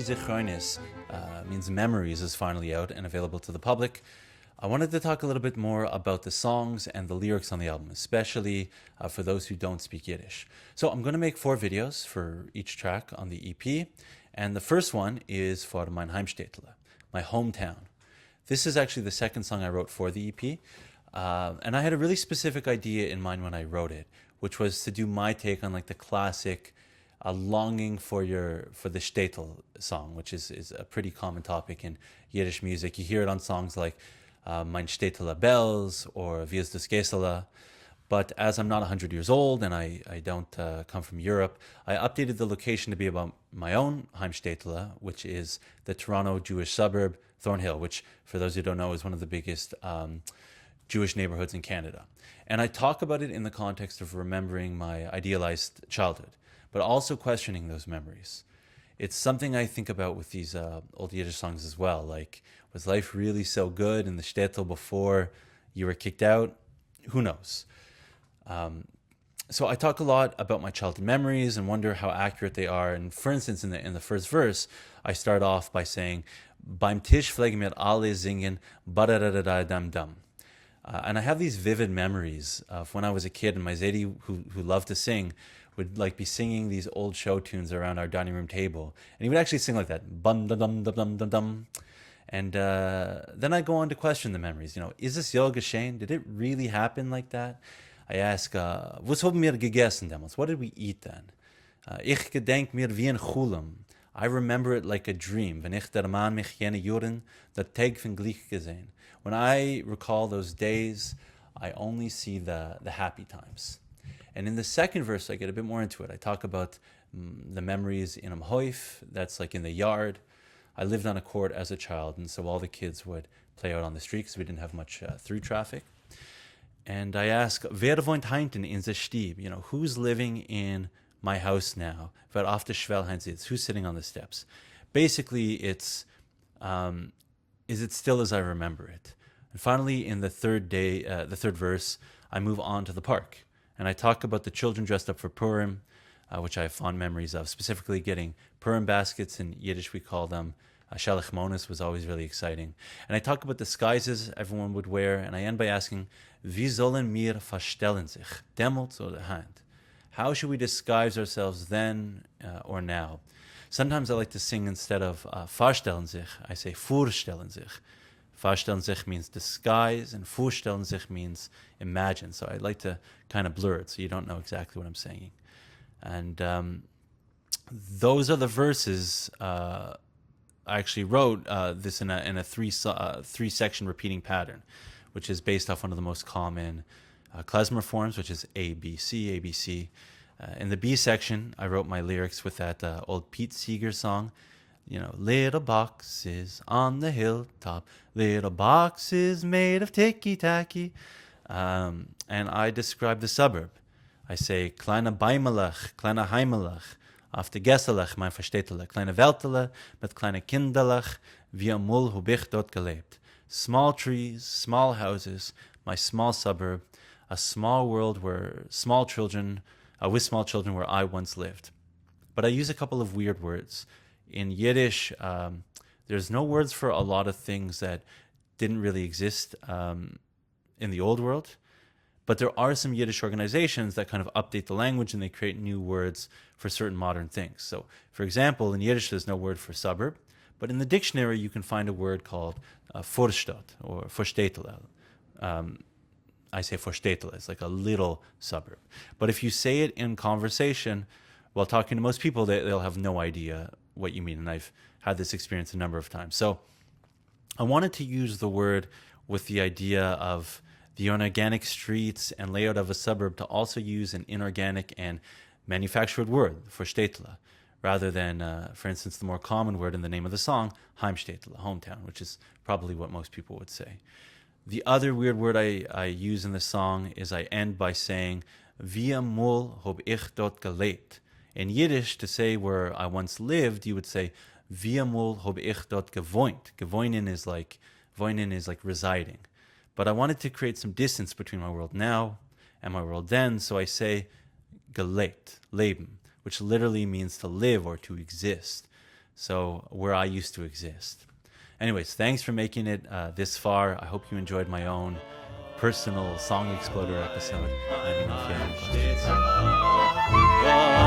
Zikhroynes means memories is finally out and available to the public, I wanted to talk a little bit more about the songs and the lyrics on the album, especially for those who don't speak Yiddish. So I'm going to make 4 videos for each track on the EP, and the first one is for Mayn Haymshtetele, my hometown. This is actually the second song I wrote for the EP, and I had a really specific idea in mind when I wrote it, which was to do my take on like the classic longing for the shtetl song, which is a pretty common topic in Yiddish music. You hear it on songs like Mayn Haymshtetele bells or Vias des Gesela. But as I'm not 100 years old and I don't come from Europe, I updated the location to be about my own Haymshtetele, which is the Toronto Jewish suburb, Thornhill, which, for those who don't know, is one of the biggest Jewish neighborhoods in Canada. And I talk about it in the context of remembering my idealized childhood, but also questioning those memories. It's something I think about with these old Yiddish songs as well. Like, was life really so good in the shtetl before you were kicked out? Who knows? So I talk a lot about my childhood memories and wonder how accurate they are. And for instance, in the first verse, I start off by saying, "Beim Tisch pflegen wir alle singen, badadadadam-dam." And I have these vivid memories of when I was a kid, and my Zaidi, who loved to sing, would like be singing these old show tunes around our dining room table, and he would actually sing like that, bum dum dum dum dum dum. And then I go on to question the memories. You know, is this Yol geschehen? Did it really happen like that? I ask, was haben wir gegessen damals? What did we eat then? Ich gedenk mir wie ein Chulem. I remember it like a dream. Wenn ich der Mann mich jene Juren, der Tag von Glück gesehen. When I recall those days, I only see the happy times. And in the second verse, I get a bit more into it. I talk about the memories in Amhoif, that's like in the yard. I lived on a court as a child, and so all the kids would play out on the street because we didn't have much through traffic. And I ask, wer wohnt hinten in the Stieb? You know, who's living in my house now? Wer auf der Schwellheim sitzt? Who's sitting on the steps? Basically, it's, is it still as I remember it? And finally, in the third verse, I move on to the park. And I talk about the children dressed up for Purim, which I have fond memories of, specifically getting Purim baskets. In Yiddish, we call them Shalach Monas, was always really exciting. And I talk about disguises everyone would wear, and I end by asking, Wie sollen wir verstellen sich, demult oder hand? How should we disguise ourselves then or now? Sometimes I like to sing instead of verstellen sich, I say vorstellen sich. Verstellen sich means disguise, and vorstellen sich means imagine. So I like to kind of blur it so you don't know exactly what I'm saying. And those are the verses. I actually wrote this in a three-section repeating pattern, which is based off one of the most common klezmer forms, which is A, B, C, A, B, C. In the B section, I wrote my lyrics with that old Pete Seeger song, you know, little boxes on the hilltop, little boxes made of ticky-tacky. And I describe the suburb. I say, kleine Beimelech, kleine Heimelech, auf der Gesselech, mein Verstädtele, kleine Weltele, mit kleine Kinderlech, wie am Mull hab ich dort gelebt. Small trees, small houses, my small suburb, a small world where small children, with small children where I once lived. But I use a couple of weird words. In Yiddish, there's no words for a lot of things that didn't really exist in the old world. But there are some Yiddish organizations that kind of update the language and they create new words for certain modern things. So, for example, in Yiddish, there's no word for suburb. But in the dictionary, you can find a word called Vorstadt or Vorstädtele. I say Vorstädtele, it's like a little suburb. But if you say it in conversation, while talking to most people, they'll have no idea what you mean. And I've had this experience a number of times. So I wanted to use the word with the idea of the inorganic streets and layout of a suburb to also use an inorganic and manufactured word for shtetl, rather than, for instance, the more common word in the name of the song, Haymshtetele, hometown, which is probably what most people would say. The other weird word I use in the song is I end by saying, Wie mol hab ich dort gelebt. In Yiddish, to say where I once lived, you would say, Wie mol hab ich dort gewohnt. Gewohnen is like residing. But I wanted to create some distance between my world now and my world then, so I say gelebt, leben, which literally means to live or to exist. so where I used to exist. Anyways, thanks for making it this far. I hope you enjoyed my own personal Song Exploder episode. Let me know if you have any questions.